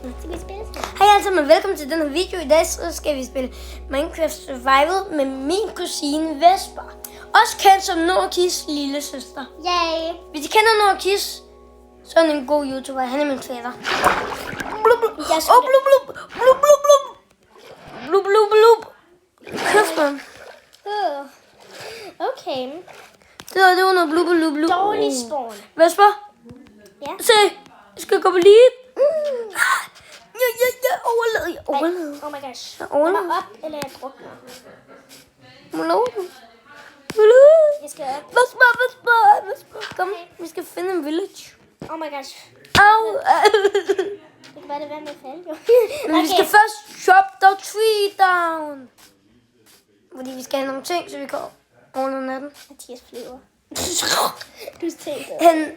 Hej alle sammen, velkommen til denne video. I dag så skal vi spille Minecraft Survival med min kusine Vesper. Også kendt som Norkis lille søster. Yay! Hvis I kender Norkis, så er han en god YouTuber. Han er min fætter. Blub, blub. Og blub, blub. Blub, blub, blub. Blub, blub, blub. Kæft, man. Okay. Det var noget blub, blub, blub. Dårlig spawn. Vesper? Ja. Se, jeg skal gå på lige. Ja, overlevede. Oh my gosh. Jeg Jeg overlevede. var op, eller jeg drukner. Jeg skal op. Vesper. Kom, vi skal finde en village. Oh my gosh. Au. Det kan være, det vand med at falde, jo. Men vi skal først chop the tree down. Fordi vi skal have nogle ting, så vi kan overleve natten. Mathias flyver. Du tænker. Han,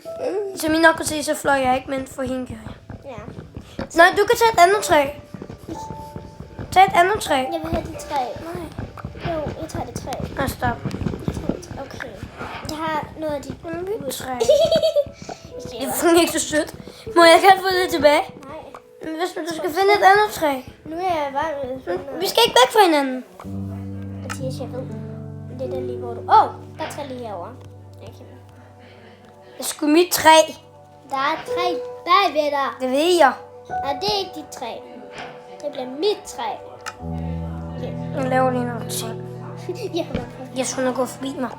som I nok kan se, så fløj jeg ikke, men for hende gør jeg. Ja. Nej, du kan tage et andet træ. Tag et andet træ. Jeg vil have det træ. Nej. Jo, jeg tager det træ. Nej, stop. Jeg tager det træ. Okay. Jeg har noget af dit Mit træ. Det Jeg er faktisk ikke så sødt. Må jeg gerne få det tilbage? Nej. Men hvis du skal finde et andet træ. Nu er jeg bare ved. Vi skal ikke væk fra hinanden. Mathias, jeg ved. Det er der lige, hvor du... der er træ lige herovre. Okay. Det er sgu mit træ. Der er et træ bagved dig. Det ved jeg. Nej, det er ikke dit træ. Det bliver mit træ. Jeg laver lige nogle ting. Jeg har været Jeg skulle nok gå forbi mig.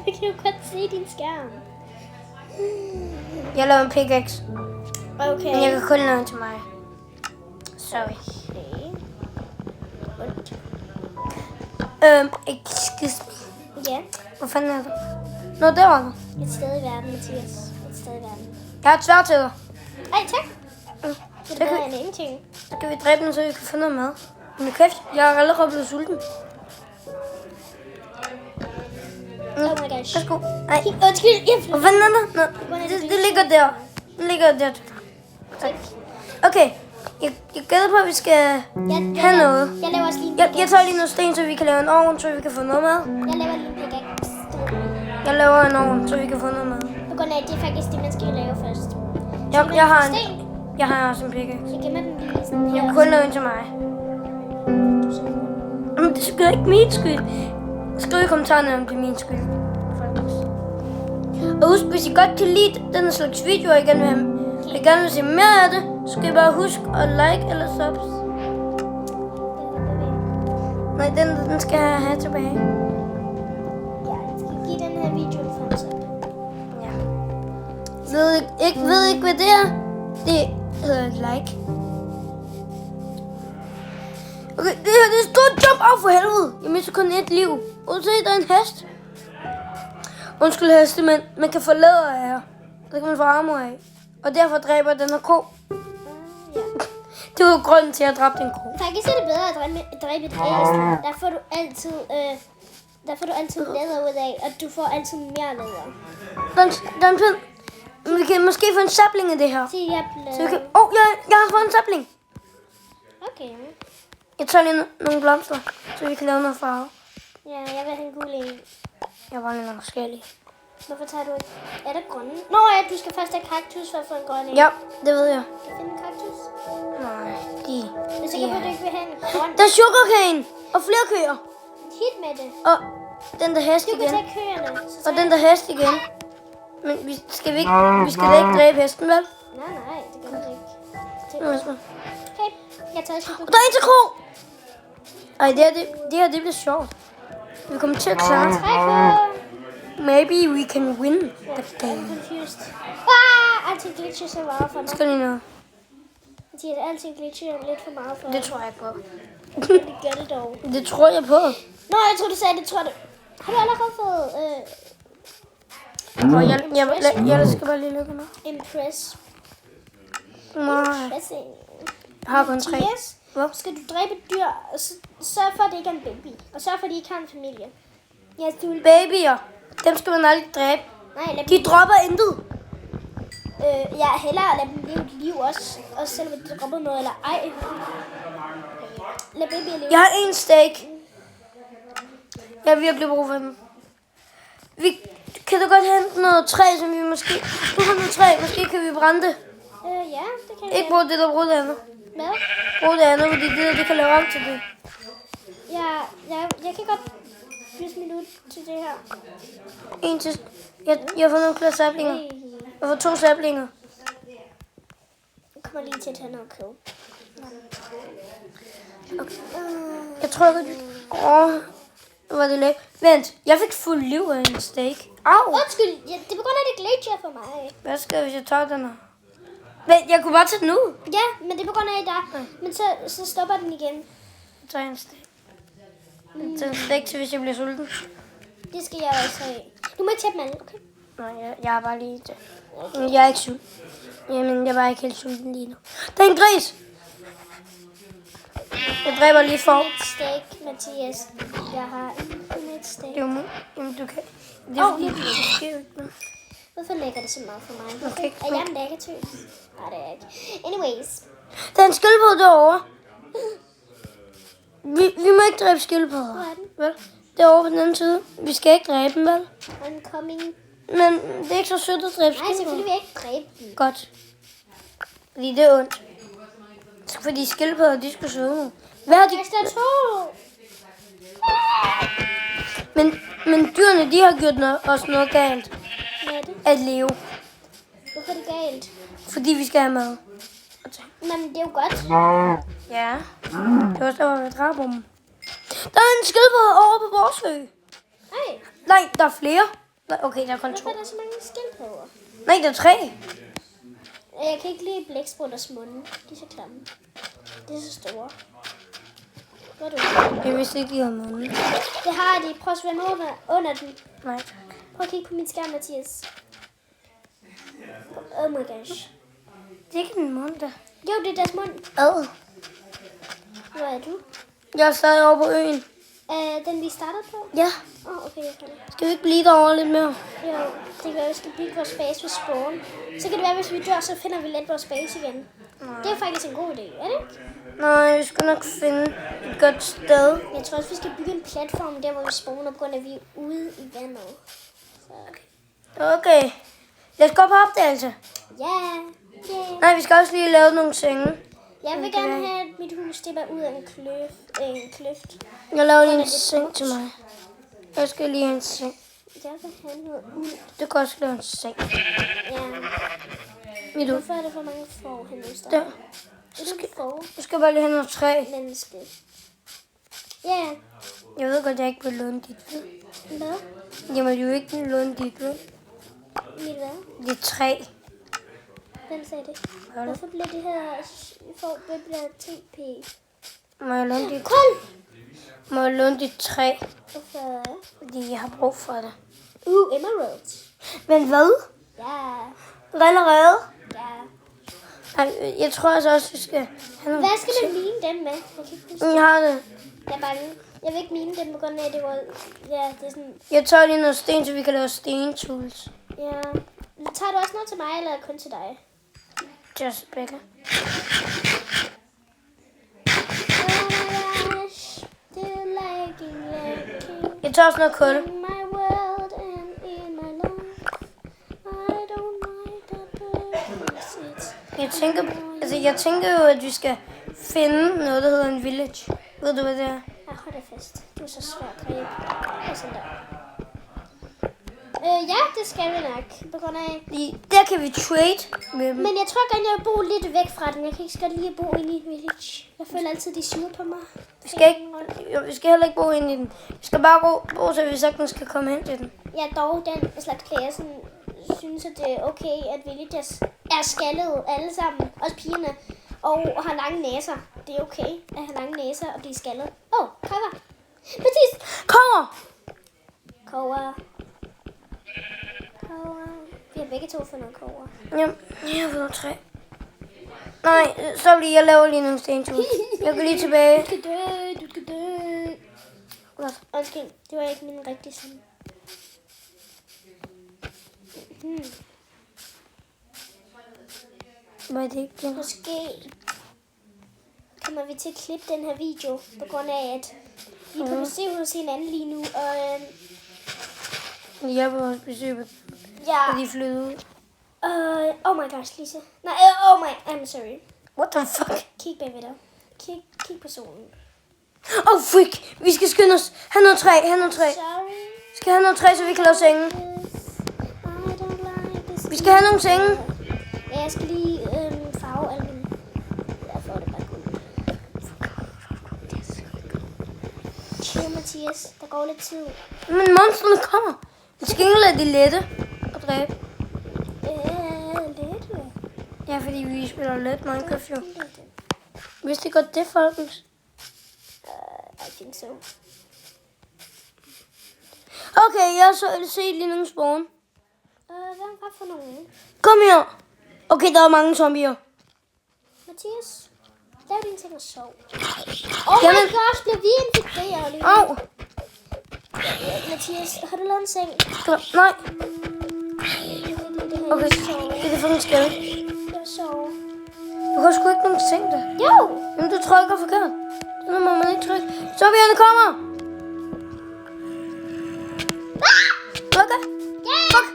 Jeg kan jo godt se din skærm. Jeg laver en pickaxe. Okay. Men jeg kan kun lave den til mig. Sorry. Excuse me. Ja, Hvor fanden er du? Nå, der var du. et sted i verden, Mathias. Et sted i verden. Jeg har et sværd til dig. Ej, tak. Mm. Det Så er kan, bedre end ingenting. så kan vi dræbe den, så vi kan få noget mad. Men kæft, jeg er allerede blevet sulten. Oh my gosh. Værsgo. Nej. Undskyld, jeg Hvor fanden er der? Nå, det ligger der. Det ligger der. Tak. Okay. Jeg gætter på, at vi skal have noget. Jeg laver også lige en Jeg pickaxe. tager lige noget sten, så vi kan lave en ovn, så vi kan få noget mad. Jeg laver lige en pickaxe. Jeg laver en ovn, så vi kan få noget mad. På grund af, det er faktisk det, man skal lave først. Jeg har også en pickaxe. Jeg gemmer den lige sådan Jeg her. kan kun lave en til mig. Men det er sgu da ikke min skyld. Skriv i kommentarerne, om det er min skyld. Og husk, hvis I godt kan lide den slags videoer, og I gerne vil se mere af det, så skal I bare huske at like eller subs. Nej, den skal jeg have tilbage. Ja, jeg skal give den her video en thumbs up. Ja. Ved ikke, hvad det er? Det hedder et like. Okay, det her det er et stort jump af for helvede. Jeg mister kun et liv. Og se, der er en hest. Undskyld heste, men man kan få læder af her. Så kan man få armor af. Og derfor dræber den her ko. Ja. Det var grunden til, at jeg dræbte en ko. Faktisk er det bedre at dræbe et hest. Der får du altid læder ud af, og du får altid mere læder. Der er en pind. Vi kan måske få en sapling af det her. Se, jeg Så vi blev... kan... jeg har fået en sapling. Okay. Jeg tager lige nogle blomster, så vi kan lave noget farve. Ja, jeg vil have en gul en. Jeg var lige nogle forskellige. Hvorfor tager du ikke... Er der grønne? Nå ja, du skal først have kaktus for at få en grøn en. Ja, det ved jeg. Kan du finde en kaktus? Nej, Jeg er sikker på, at du ikke vil have en grøn. Der er sugarcane og flere køer. Hit med det. Og den der hest Du kan igen. tage køerne. Så Og den der hest igen. Men vi skal da ikke dræbe hesten, vel? Nej, det kan du ikke. Nå, Vesper. Okay, jeg tager sugar. Og der er en til kro! Ej, det her bliver sjovt. Vi kommer til at klare det. Trækker. Maybe we can win the I'm game. confused. Alting glitcher så meget for mig. Skal lige noget? Mathias, alting glitcher lidt for meget for mig. Det tror jeg på. Det gør det dog. Det tror jeg på. Nå, jeg tror du sagde, det tror du. Har du allerede fået Og jeg skal bare lige lukke mig. impress? Nej, Impressing. jeg har kun 3. Mathias, Hvad? skal du dræbe et dyr, og sørg for, at det ikke er en baby. Og sørg for, at de ikke har en familie. Ja, du vil... Babyer, dem skal man aldrig dræbe. Nej, lad De dropper intet. ja, hellere lad dem leve et liv også. Også selvom de dropper noget eller ej. Lad babyer leve. Jeg har en steak. Jeg har virkelig brug for den. Kan du godt hente noget træ, som vi måske... Du har noget træ, måske kan vi brænde det. Ja, det kan Ikke brug det, der brug det andet. Hvad? Brug det andet, fordi det der, det kan lave om til det. Jeg kan godt bytte mit ud til det her. En til... Jeg får nogle flere saplinger. Jeg får 2 saplinger. Jeg kommer lige til at tage noget kød. Okay. Jeg tror godt... Nu var det lækkert. Vent, jeg fik fuld liv af en steak. Au! Undskyld, det er på grund af det glitcher for mig. Hvad skal jeg, hvis jeg tager den her? Vent, jeg kunne bare tage den ud. Ja, men det er på grund af der. Men så stopper den igen. Jeg tager en steak. Jeg tager en steak til, hvis jeg bliver sulten. Det skal jeg også have. Du må ikke tage dem alle, okay? Nej, jeg er bare lige... Jeg er ikke sulten. Jamen, jeg er bare ikke helt sulten lige nu. Der er en gris! Jeg dræber lige for. Et steak, Mathias. Jeg har et steak. Jo, jamen, du kan... Det er fordi, nu det sker jo ikke noget. Hvorfor lægger det så meget for mig? Okay, Er jeg en lækketøs? Nej, det er jeg ikke. Anyways. Der er en skildpadde derovre. Vi må ikke dræbe skildpadder. Hvor er den? Vel? Derovre på den anden side. Vi skal ikke dræbe dem, vel? I'm coming. Men det er ikke så sødt at dræbe Nej, skildpadder. selvfølgelig vil jeg ikke dræbe den. Godt. Fordi det er ondt. Fordi skildpadder, de skulle svømme. Hvad har de... Hvis der er to. Men dyrene, de har gjort os noget galt. Hvad er det? At leve. Hvorfor er det galt? Fordi vi skal have mad. Men det er jo godt. Ja. Det var også der, hvor vi dræber dem. Der er en skildpadde over på vores ø. Nej, Nej, der er flere. Nej, okay, der er kun 2. hvorfor er der så mange skildpadder? Nej, der er 3. Jeg kan ikke lide blæksprutters munde. De er så klamme. De er så store. Hvad er du? Jeg vidste ikke, de havde munden. Det har de. Prøv at svømme under den. Nej. Prøv at kigge på min skærm, Mathias. Oh my gosh. Det er ikke en mund, der. Jo, det er deres mund. Ad. Hvor er du? Jeg er stadig over på øen. Den vi startede på? Ja. Okay, jeg kan det. Skal vi ikke blive derovre lidt mere? Jo, det kan være, at vi skal bygge vores base ved spawn. Så kan det være, at hvis vi dør, så finder vi let vores base igen. Det er jo faktisk en god idé, er det ikke? Nej, vi skal nok finde et godt sted. Jeg tror også, vi skal bygge en platform der, hvor vi spawner, på grund af, at vi er ude i vandet. Så. Okay. Lad os gå på opdagelse. Ja, yeah. Nej, vi skal også lige lave nogle senge. Jeg vil gerne have, at mit hus det er ud af en kløft. Jeg laver lige en seng til mig. Jeg skal lige have en seng. Jeg vil have noget ud. Du kan også lave en seng. Ja. Vil du? Hvorfor er der for mange får henne hos dig? Der. Er du en får? Du skal bare lige have noget træ. Menneske. Ja. Jeg ved godt, jeg ikke vil låne dit. Hvad? Jeg må jo ikke låne dit. Mit hvad? Det er træ. Hvem sagde det? Hvorfor bliver det her får TP? Må jeg låne dit? Kul! Må jeg låne dit træ? Hvorfor? Fordi jeg har brug for det. Emeralds. Men hvad? Ja. Allerede? Ja. Nej, jeg tror altså også, vi skal have nogle Hvad skal man mine dem med? Jeg kan ikke huske. Jeg har det. Jeg er bange. Jeg vil ikke mine dem på grund af, at det var... Ja, det er sådan... Jeg tager lige noget sten, så vi kan lave stentools. Ja. Tager du også noget til mig, eller kun til dig? Just begge. Jeg tager også noget kul. Jeg tænker jo, at vi skal finde noget, der hedder en village. Ved du, hvad det er? Jeg holder fast. Du er så svær at gribe. Og sådan der. Ja, det skal vi nok. På grund af... Der kan vi trade med dem. Men jeg tror gerne, jeg vil bo lidt væk fra den. Jeg kan ikke så godt lide at bo inde i et village. Jeg føler altid, de er sure på mig. Vi skal heller ikke bo inde i den. Vi skal bare bo, så vi sagtens kan komme hen til den. Jeg er dog den slags player, som synes, at det er okay, at villagers er skaldede alle sammen. Også pigerne. Og har lange næser. Det er okay at have lange næser og blive skaldet. Cover. Præcis. Kommer! Koger. Vi har begge to fundet noget koger. Ja, jeg har fundet 3. Nej, så lige, jeg laver lige nogle stentools. Jeg går lige tilbage. Du skal dø. Hvad? Undskyld, det var ikke min rigtige stemme. Hvad er det ikke det? Måske kommer vi til at klippe den her video, på grund af, at vi er på besøg hos hinanden lige nu, og Jeg var også besøg, ja, og de flyttede ud. Oh my gosh, Lise. Nej, I'm sorry. What the fuck? Kig bagved dig. Kig på solen. Oh, freak. Vi skal skynde os. Han noget træ. Sorry. Vi skal have noget træ, så vi kan lave senge. I don't like this. Vi skal have nogle senge. Ja, jeg skal lige farve alle mine. Derfor er det bare guld. Chill, Mathias. Der går lidt tid. Men monstrene kommer. Vi skal ikke lade de lette at dræbe. Lidt. Ja, fordi vi spiller let Minecraft jo. Hvis det godt det, folkens. I think so. Okay, jeg har så set lige nogle spawn. Hvad for nogen? Kom her. Okay, der er mange zombier. Mathias, lav dine ting og sov. Oh Jamen. my gosh, bliver vi infekterede lige nu? Au. Mathias, har du lavet en seng? Nej. Det Okay, det er fucking skade. Jeg vil sove. Du har sgu ikke nogen ting der. Jo! Jamen, du trykker forkert. Så må man ikke trykke. Zombierne kommer. Okay. Yeah! Fuck.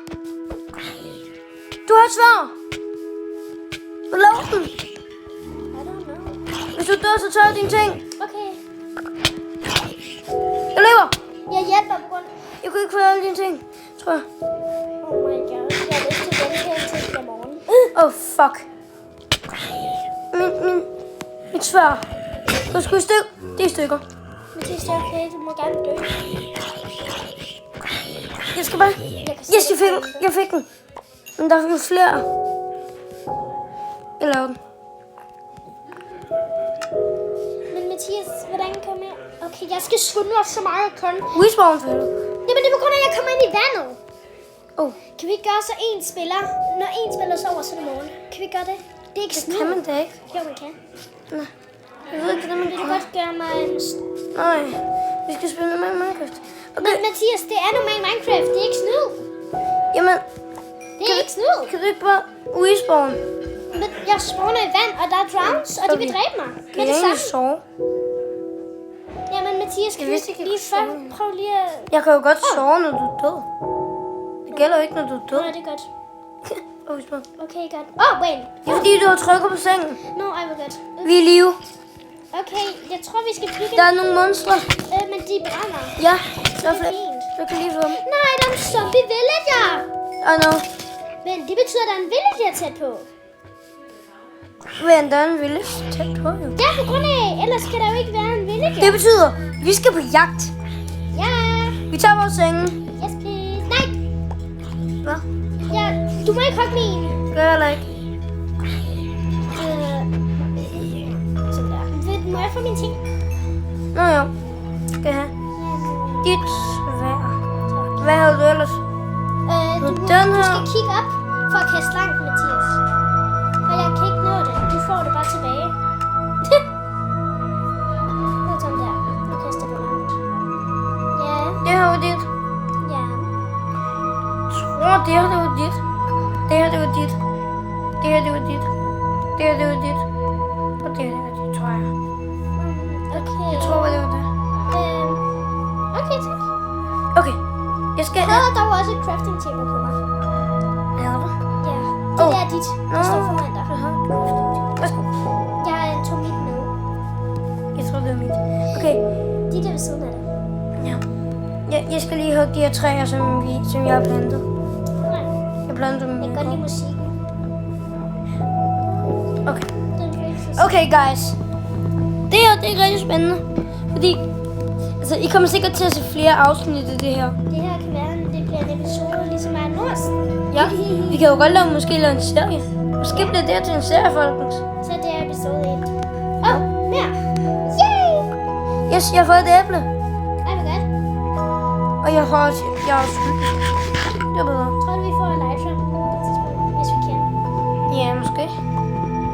Du har et svær. Du laver den. I don't know. Hvis du dør, så tager jeg dine ting. Okay. Jeg lever. Jeg hjælper på grund. Jeg kunne ikke få alle dine ting, tror jeg. Oh my god. Jeg har lyst til den her til i morgen. Oh, fuck. Mit svær. Du skal i stykker. Det er i stykker. Mathias, det er okay. Du må gerne dø. Jeg skal bare... Yes, jeg fik den. Men der er jo flere. Jeg laver den. Men Mathias, hvordan kommer jeg? Okay, jeg skal skynde mig så meget jeg kan. Respawn for helvede. Jamen det er på grund af, at jeg kommer ind i vandet. Oh, Kan vi ikke gøre så en spiller? Når en spiller sover, så er det morgen. Kan vi gøre det? Det er ikke det snyd. kan man da ikke. Jo, man kan. Nej. Jeg ved ikke, hvordan man Vil du kan. godt gøre mig en... Nej, vi skal spille med Minecraft. Men Mathias, det er normalt Minecraft. Det er ikke snyd. Jamen, Det er ikke snyd. kan du ikke bare respawn? Men jeg spawner i vand, og der er drowns, og de vil dræbe mig. Kan Med jeg det egentlig samme. sove? Jamen Mathias, kan Jeg vi vidste ikke, jeg lige kunne sove. prøve lige at... Jeg kan jo godt sove, når du er død. Det gælder jo ikke, når du er død. Nej, det er godt. Respawn. Okay, godt. Wait. Det er fordi, du har trykket på sengen. No, I will godt. Vi er i live. Okay, jeg tror, vi skal bygge... Der er nogle monstre. Men de brænder. Ja, der er Det er flere. fint. Du kan lige få dem. Nej, der er en zombie villager. I know. Men det betyder, at der er en villager tæt på. Men der er en village tæt på, jo. Det er på grund af, ellers kan der jo ikke være en villager. Det betyder, vi skal på jagt. Ja. Vi tager vores senge. Yes, please. Nej. Hvad? Ja, du må ikke hugge min. Gør jeg heller ikke. Sådan der. Må jeg få mine ting? Nå jo. Skal jeg have. Dit svær. Hvad havde du ellers? Du Den her. skal kigge op for at kaste langt, Mathias. Og jeg kan ikke nå det. Du får det bare tilbage. Det er sådan der. Nu kaster du langt. Ja. Det her var dit. Ja. Tror det her, det var dit. Det her, det var dit. Det her, det var dit. Det her, det var dit. Og det her, det var dit, tror jeg. Okay. Jeg tror, det var det. Okay, tak. Okay. Jeg skal... Jeg havde dog også et crafting table på mig. Ja, hvad? Ja. Det Oh. der er dit. Det står foran dig. Aha. Værsgo. Jeg tog mit med. Jeg tror, det var mit. Okay. De der ved siden af dig. Ja. Jeg skal lige hugge de her træer, som jeg har plantet. Nej. Jeg plantede dem. Jeg kan godt lide musikken. Okay. Den er virkelig så Okay, guys. Det her, det er rigtig spændende. Fordi, altså, I kommer sikkert til at se flere afsnit af det her. Det her kan være, det bliver en episode, ligesom er Norsen. Ja, vi kan jo godt lave en serie. Måske bliver det her til en serie, folkens. Så det er episode 1. Mere. Yay! Yes, jeg har fået et æble. Ej, hvor godt. Og jeg har også det er bedre. Tror du, vi får Elytra på et tidspunkt, hvis vi kan? Ja, måske.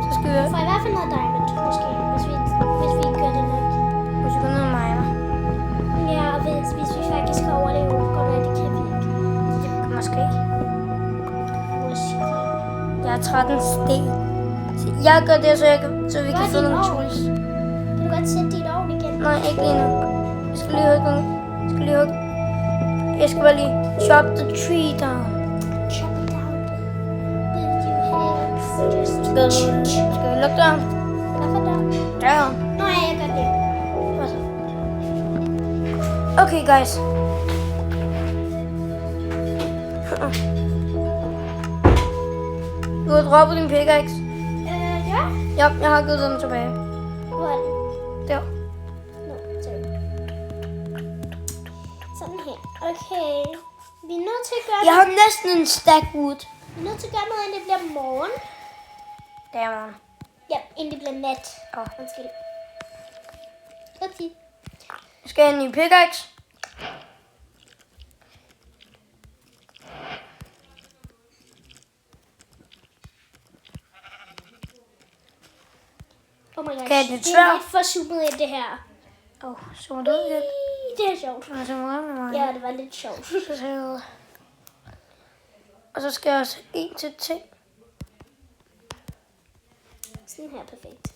Så skal vi For i hvert fald noget diamond, måske, hvis vi gør det nok. måske gå ned med mig. Ja, og hvis vi faktisk kan overleve, går det, det kan vi ikke. Måske. Måske. Jeg har 13 sten. Så jeg gør det, så vi kan Gør få din nogle ovn. tools. Kan du godt sætte dit ovn igen? Nej, ikke lige nu. Jeg skal lige hugge. Jeg skal bare lige chop the tree down. Chop it down. Skal vi lukke døren? Hvorfor der? Døren. Nå ja, jeg gør det. Okay, guys. Du har droppet din pickaxe. Ja. Ja, jeg har givet den tilbage. Hvor er den? Der. Nå, sorry. Sådan her. Okay. Vi er nødt til at gøre Jeg har næsten en stack wood. Vi er nødt til at gøre noget, inden det bliver morgen. Det er morgen. Ja, inden det bliver nat. Åh. Undskyld. Okay. Jeg skal have en ny pickaxe. Oh my god. Kan det Det svær? er lidt for zoomet ind, det her. Så du lidt. Det er sjovt. Og så meget. Ja, det var lidt sjovt. Og så skal jeg også en til ting. Sådan her, perfekt.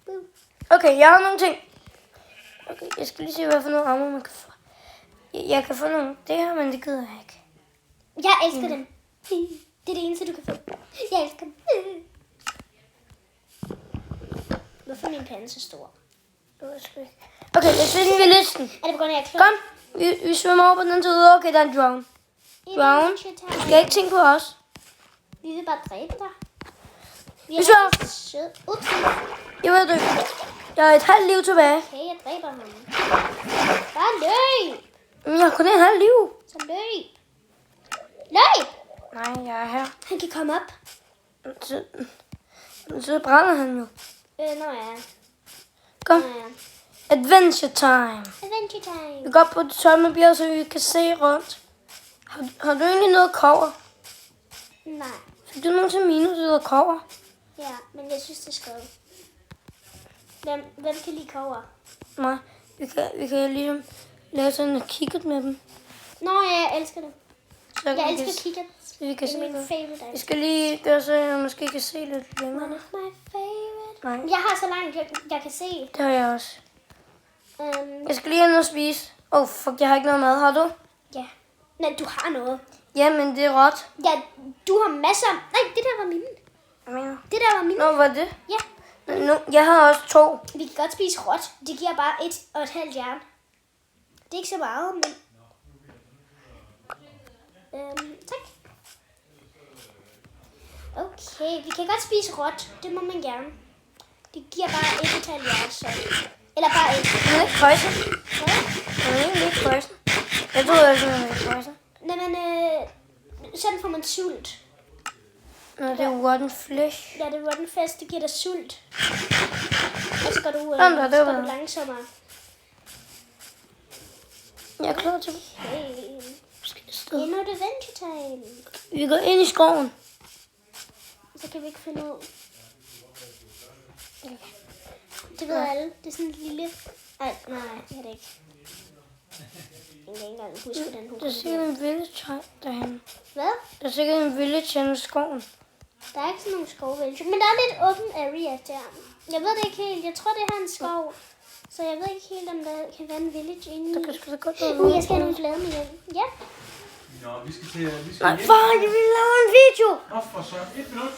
Boom. Okay, jeg har nogle ting. Okay, jeg skal lige se, hvad for nogle armor man kan få. Jeg kan få nogle det her, men det gider jeg ikke. Jeg elsker dem. Det er det eneste, du kan få. Jeg elsker dem. Hvorfor er min pande så stor? Okay, jeg finder den ved listen. Er det på grund af, at jeg er klog? Kom, vi svømmer over på den anden side. Okay, der er en drone. Drone. Du skal ikke tænke på os. Vi vil bare dræbe dig. Vi Vi svømmer. er sød. Ups. Jeg ved det. Jeg har et halvt liv tilbage. Okay, jeg dræber ham. Bare løb. Men jeg har kun et halvt liv. Så løb. Løb. Nej, jeg er her. Han kan komme op. Så brænder han jo. Nå ja. Kom. Nå ja. Adventure time. Adventure time. Vi går op på det tomme bjerg, så vi kan se rundt. Har du egentlig noget kover? Nej. Fik du nogensinde minus eller kover? Ja, men jeg synes, det er skønt. Hvem kan lide kover? Nej, vi kan ligesom lave sådan en kikkert med dem. Nå ja, jeg elsker det. Så Jeg vi elsker kan, kikkert. så vi kan Det se er min noget. favorite. Vi skal lige gøre så, jeg måske kan se lidt længere. One of my favorite. Nej, Jeg har så langt, jeg kan se. det har jeg også. Um, Jeg skal lige have noget at spise. Fuck, jeg har ikke noget mad. Har du? ja. Nej, du har noget. Jamen, det er råt. Ja, du har masser. Nej, det der var mine. Hvad mener du? Det der var mine. Nå, hvad er det? Ja. Nu, jeg har også 2. Vi kan godt spise råt. Det giver bare 1,5 jern. Det er ikke så meget, men... tak. Okay, vi kan godt spise råt. Det må man gerne. Det giver bare 1,5 jern, så... Eller bare 1. Den er ikke frysen. Hvad? Den er egentlig ikke frysen. Jeg troede også, den var ikke frysen. Nej, men sådan får man sult. Nå, det er rotten flesh. Ja, det er rotten fast. Det giver dig sult. Og så går du, Jamen, det så var- går du langsommere. Jeg er klar til Hey. sted. Endnu et adventure time. Vi går ind i skoven. Så kan vi ikke finde ud. Det ved alle. Det er sådan en lille... Ej, nej, det er det ikke. Jeg kan ikke engang huske, hvordan hun Der er sikkert en village derhen. Hvad? Der er sikkert en village hen i skoven. Der er ikke sådan nogle skovvælge. Men der er lidt open area der. Jeg ved det ikke helt. Jeg tror, det her er en skov. Så jeg ved ikke helt, om der kan være en village inde Der i. kan sgu da godt være Jeg skal have nogle blade med hjem. Ja. Nå, vi skal til... Vi skal Nej, hjem. far, jeg vil lave en video. Nå, for så 1 minut.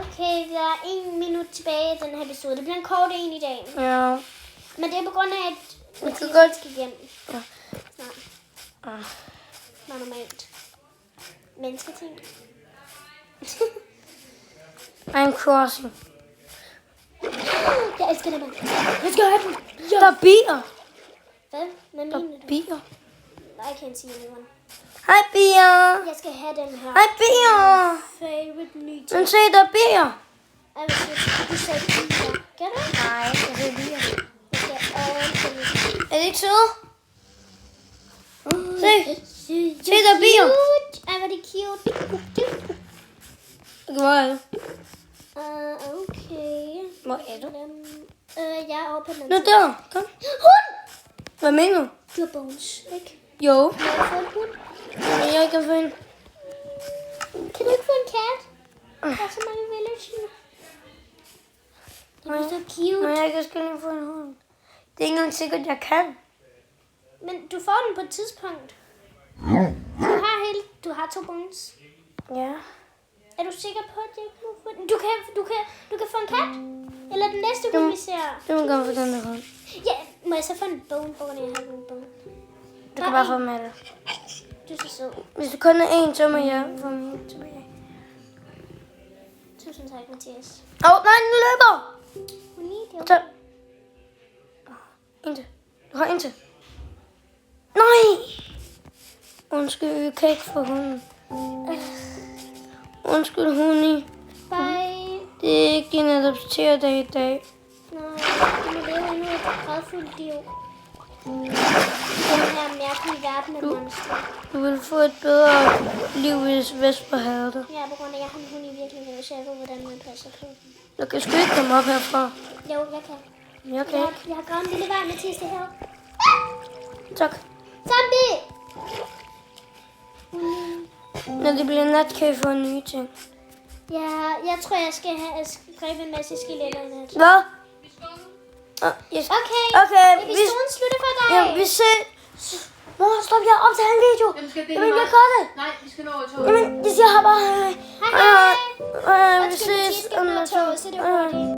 Okay, der er 1 minut tilbage i den her episode. Det bliver en kort en i dag. Ja. Men det er på grund af, at kan vi godt- skal hjem. Ja. Snart. Ah. Nå, normalt. Mennesketing. I'm crossing. Jeg elsker det, mand. Jeg skal have den. Der er bier. Hvad? Hvad Der mener er du? bier. I can't see anyone. Hej, bier. Jeg skal have den her. Hej, bier. Favorite ny ting. Men se, der er bier. Ej, hvad siger du? Du sagde bier. Gør du? Nej, jeg ser bier. Jeg skal ordentligt. Er det ikke søde? Se, der er bier. Cute. Ej, hvor er det cute. Hvor er det? Okay. Hvor er du? Jeg er oppe på den Nå, anden side. der. Kom. Hund! Hvad mener du? Du har bones, ikke? Jo. Må jeg få en hund? Men jeg kan få en. Kan du ikke få en kat? Der er så mange villager. Det er så cute. Men jeg kan sgu lige få en hund. Det er ikke engang sikkert, jeg kan. Men du får den på et tidspunkt. Du har 2 bones. Ja. Er du sikker på, at det ikke må få den? Du kan få en kat. Eller den næste hund, vi ser. Det må gerne få den der hund. Ja, må jeg så få en bone? Hvor jeg har en bone? Du kan bare få med det. Du er så sød. Hvis det kun er en, så må jeg få min tilbage. Tusind tak, Mathias. Nej, den løber! Hun Så. En til. Du har en til. Nej! Undskyld, vi kan ikke få hunden. Undskyld, Huni. Bye. Det er ikke din adopterdag i dag. Nej, du må leve endnu et grædfuldt liv. Den her mærkelige verden af monstre. Du vil få et bedre liv, hvis Vesper havde det. Ja, på grund af, at jeg har en hund i virkeligheden, så jeg ved, hvordan man passer på. Jeg kan sgu ikke komme op herfra. Jo, jeg kan. Jeg kan ikke. Jeg har gravet en lille vej, Mathias, det her. Tak. Zombie! Når det bliver nat, kan I få nye ting. Ja, jeg tror, jeg skal have skrevet en masse skeletter i nat. Hvad? Yes. Okay, Okay, episoden slutter for dig. ja, vi ses. Mor, stop, jeg er optaget en video. Jamen, skal det Jamen, jeg gør det. Nej, vi skal nå i toget. Jamen, det siger jeg bare. Hej, hej. Vi Undskyld, Mathias ses skal om med lidt. toget, så det er hurtigt.